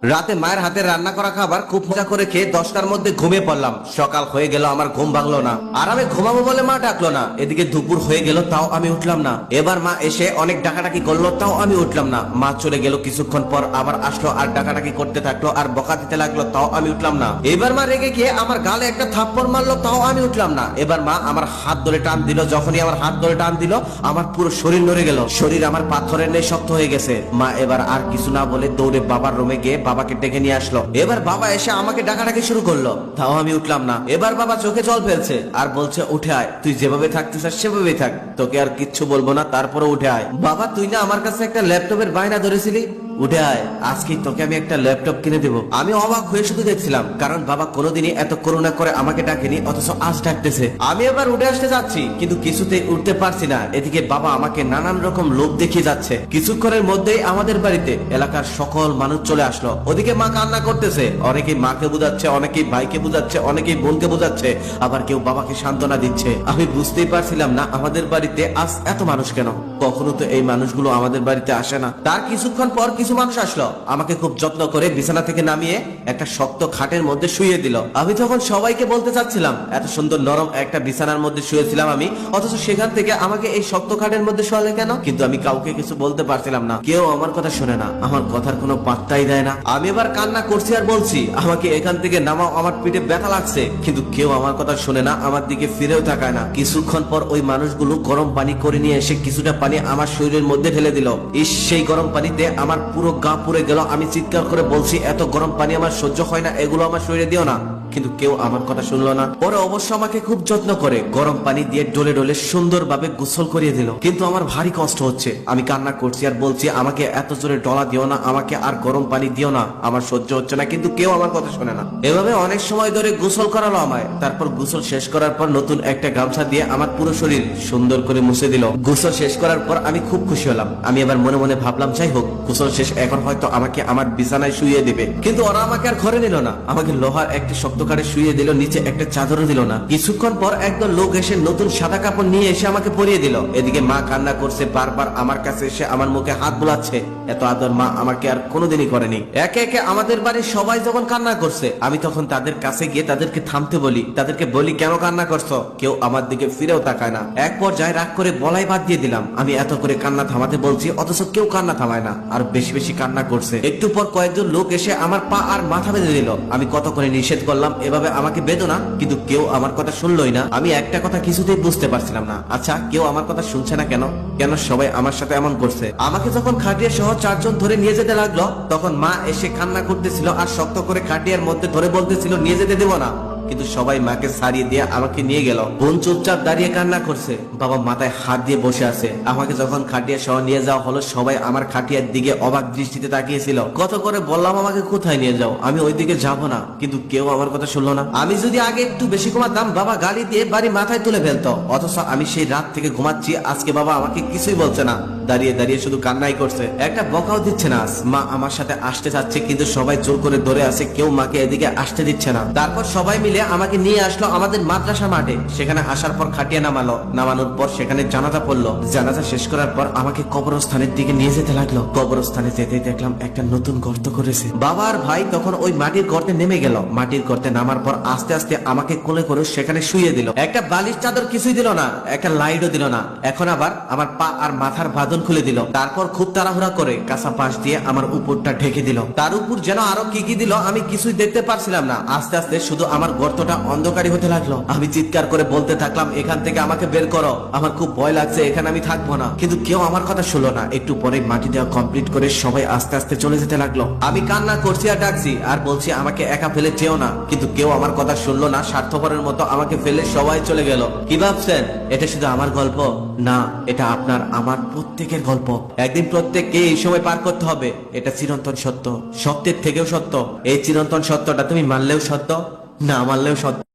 রাতে মায়ের হাতে রান্না করা খাবার খুব মজা করে খেয়ে 10টার মধ্যে ঘুমিয়ে পড়লাম। সকাল হয়ে গেল, আমার ঘুম ভাঙলো না। আর আমি ঘুমাবো বলে মা ডাকলো না। এদিকে দুপুর হয়ে গেল, তাও আমি উঠলাম না। এবার মা এসে অনেক ডাকাডাকি করলো, তাও আমি উঠলাম না। মা চলে গেল, কিছুক্ষণ পর আবার আসলো আর ডাকাডাকি করতে থাকলো আর বকা দিতে লাগলো, তাও আমি উঠলাম না। এবার মা রেগে গিয়ে আমার গালে একটা থাপ্পড় মারলো, তাও আমি উঠলাম না। এবার মা আমার হাত ধরে টান দিল। যখনই আমার হাত ধরে টান দিল, আমার পুরো শরীর নড়ে গেল। শরীর আমার পাথরের নেই শক্ত হয়ে গেছে। মা এবার আর কিছু না বলে দৌড়ে বাবার রুমে গিয়ে বাবাকে ডেকে নিয়ে আসলো। এবার বাবা এসে আমাকে ডাকাডাকি শুরু করলো, তাও আমি উঠলাম না। এবার বাবা চোখে জল ফেলছে আর বলছে, উঠে আয়, তুই যেভাবে থাকতে চাস সেভাবেই থাক, তোকে আর কিচ্ছু বলবো না, তারপরে উঠে আয়। বাবা, তুই না আমার কাছে একটা ল্যাপটপের বায়না ধরেছিলি, উঠে আয়, আজকে তোকে আমি একটা ল্যাপটপ কিনে দেবো। আমি অবাক হয়ে শুধু দেখছিলাম, কারণ বাবা কোনোদিনই এত করুণা করে আমাকে ডাকেনি, অথচ আজ ডাকতেছে। আমি এবার উঠে আসতে যাচ্ছি, কিন্তু কিছুতেই উঠতে পারছি না। এদিকে বাবা আমাকে নানান রকম লোভ দেখিয়ে যাচ্ছে। কিছুক্ষণের মধ্যেই আমাদের বাড়িতে এলাকার সকল মানুষ চলে আসলো। ওদিকে মা কান্না করতেছে, অনেকেই মাকে বুঝাচ্ছে, অনেকেই ভাইকে বুঝাচ্ছে, অনেকেই বোনকে বুঝাচ্ছে, আবার কেউ বাবাকে সান্ত্বনা দিচ্ছে। আমি বুঝতেই পারছিলাম না আমাদের বাড়িতে আজ এত মানুষ কেন। কখনো তো এই মানুষগুলো আমাদের বাড়িতে আসে না। তার কিছুক্ষণ পর কিছু মানুষ আসলো, আমাকে খুব যত্ন করে বিছানা থেকে নামিয়ে একটা শক্ত খাটের মধ্যে শুইয়ে দিল। আমি তখন সবাইকে বলতে চাচ্ছিলাম, এত সুন্দর নরম একটা বিছানার মধ্যে শুয়েছিলাম আমি, অথচ সেখান থেকে আমাকে এই শক্ত খাটের মধ্যে শোয়ালে কেন? কিন্তু আমি কাউকে কিছু বলতে পারছিলাম না। কেউ আমার কথা শুনে না, আমার কথার কোনো পাত্তাই দেয় না। আমি এবার কান্না করছি আর বলছি, আমাকে এখান থেকে নামাও, আমার পিঠে ব্যথা লাগছে। কিন্তু কেউ আমার কথা শুনে না, আমার দিকে ফিরেও তাকায় না। কিছুক্ষণ পর ওই মানুষগুলো গরম পানি করে নিয়ে এসে কিছুটা পানি আমার শরীরের মধ্যে ঢেলে দিল। সেই গরম পানিতে আমার পুরো গা পুড়ে গেল। আমি চিৎকার করে বলছি, এত গরম পানি আমার সহ্য হয় না, এগুলো আমার শরীরে দিও না। কিন্তু কেউ আমার কথা শুনলো না। পরে অবশ্য আমাকে খুব যত্ন করে গরম পানি দিয়ে ডলে ডলে সুন্দরভাবে গোসল করিয়ে দিল। কিন্তু আমার ভারী কষ্ট হচ্ছে। আমি কান্না করছি আর বলছি, আমাকে এত জোরে ডলা দিও না, আমাকে আর গরম পানি দিও না, আমার সহ্য হচ্ছে না। কিন্তু কেউ আমার কথা শোনে না। এভাবে অনেক সময় ধরে গোসল করালো আমায়। তারপর গোসল শেষ করার পর নতুন একটা গামছা দিয়ে আমার পুরো শরীর সুন্দর করে মুছে দিল। গোসল শেষ করার পর আমি খুব খুশি হলাম। আমি এবার মনে মনে ভাবলাম, যাই হোক, গোসল শেষ, এখন হয়তো আমাকে আমার বিছানায় শুইয়ে দিবে। কিন্তু ওরা আমাকে আর ঘরে নিল না। আমাকে লোহার একটা শক্ত কাঠে শুইয়ে দিল, নিচে একটা চাদরও দিল না। কিছুক্ষণ পর একদল লোক এসে নতুন সাদা কাপড় নিয়ে এসে আমাকে পরিয়ে দিল। এদিকে মা কান্না করছে, বারবার আমার কাছে এসে আমার মুখে হাত বুলাচ্ছে। এত আদর মা আমাকে আর কোনোদিনই করেনি। একে একে আমাদের বাড়ির সবাই যখন কান্না করছে, আমি তখন তাদের কাছে গিয়ে তাদেরকে থামতে বলি, তাদেরকে বলি, কেন কান্না করছো? কেউ আমার দিকে ফিরেও তাকায় না। এক পর্যায়ে রাগ করে বলাই বাদ দিয়ে দিলাম। আমি এত করে কান্না থামাতে বলছি, অথচ কেউ কান্না থামায় না, আর বেশি বেশি কান্না করছে। একটু পর কয়েকজন লোক এসে আমার পা আর মাথা বেঁধে দিল। আমি কত করে নিষেধ করলাম এভাবে আমাকে বেঁধো না, কিন্তু কেউ আমার কথা শুনলই না। আমি একটা কথা কিছুতেই বুঝতে পারছিলাম না, আচ্ছা কেউ আমার কথা শুনছে না কেন? কেন সবাই আমার সাথে এমন করছে? আমাকে যখন খাটিয়া সহ 4 জন ধরে নিয়ে যেতে লাগলো, তখন মা এসে কান্না করতেছিল আর শক্ত করে খাটিয়ার মধ্যে ধরে বলতেছিল, নিয়ে যেতে দেবো না। কিন্তু সবাই মাকে ছাড়িয়ে দিয়ে আমাকে নিয়ে গেল। বোন চুপচাপ দাঁড়িয়ে কান্না করছে, বাবা মাথায় হাত দিয়ে বসে আছে। আমাকে যখন খাটিয়া সহ নিয়ে যাওয়া হলো, সবাই আমার খাটিয়ার দিকে অবাক দৃষ্টিতে তাকিয়েছিল। কত করে বললাম আমাকে কোথায় নিয়ে যাও, আমি ওই দিকে যাবো না, কিন্তু কেউ আমার কথা শুনলো না। আমি যদি আগে একটু বেশি ঘুমাতাম, বাবা গালি দিয়ে বাড়ি মাথায় তুলে ফেলতো। অথচ আমি সেই রাত থেকে ঘুমাচ্ছি, আজকে বাবা আমাকে কিছুই বলছে না, দাঁড়িয়ে দাঁড়িয়ে শুধু কান্নাই করছে, একটা বকাও দিচ্ছে না। মা আমার সাথে আসতে চাচ্ছে, কিন্তু সবাই জোর করে ধরে আছে, কেউ মাকে এদিকে আসতে দিচ্ছে না। তারপর সবাই মিলে আমাকে নিয়ে আসলো আমাদের মাদ্রাসা মাঠে। সেখানে আসার পর খাটিয়ে নামালো। নামানোর পর সেখানে জানাজা পড়লো। জানাজা শেষ করার পর আমাকে কবরস্থানের দিকে নিয়ে যেতে লাগলো। কবরস্থানে যেতে দেখলাম একটা নতুন গর্ত করেছে। বাবা আর ভাই তখন ওই মাটির গর্তে নেমে গেল। মাটির গর্তে নামার পর আস্তে আস্তে আমাকে কোলে করে সেখানে শুইয়ে দিল। একটা বালিশ চাদর কিছুই দিল না, একটা লাইটও দিল না। এখন আবার আমার পা আর মাথার বাঁধন খুলে দিল। তারপর খুব তাড়াহুড়া করে কাঁচা পাশ দিয়ে আমার উপরটা ঢেকে দিল। তার উপর যেন আরো কি কি দিল আমি কিছুই দেখতে পারছিলাম না। আস্তে আস্তে শুধু আমার গর্তটা অন্ধকারী হতে লাগলো। আমি চিৎকার করে বলতে থাকলাম, এখান থেকে আমাকে বের করো, আমার খুব ভয় লাগছে, এখানে আমি থাকবো না। কিন্তু কেউ আমার কথা শুনলো না। একটু পরে মাটি দেওয়া কমপ্লিট করে সবাই আস্তে আস্তে চলে যেতে লাগলো। আমি কান্না করছি আর ডাকছি আর বলছি, আমাকে একা ফেলে যেও না, কিন্তু কেউ আমার কথা শুনলো না। স্বার্থপরের মতো আমাকে ফেলে সবাই চলে গেল। কি ভাবছেন এটা শুধু আমার গল্প? না, এটা আপনার আমার প্রত্যেকের গল্প। একদিন প্রত্যেককে এই সময় পার করতে হবে। এটা চিরন্তন সত্য, সত্যের থেকেও সত্য। এই চিরন্তন সত্যটা তুমি মানলেও সত্য, না মানলেও সত্য।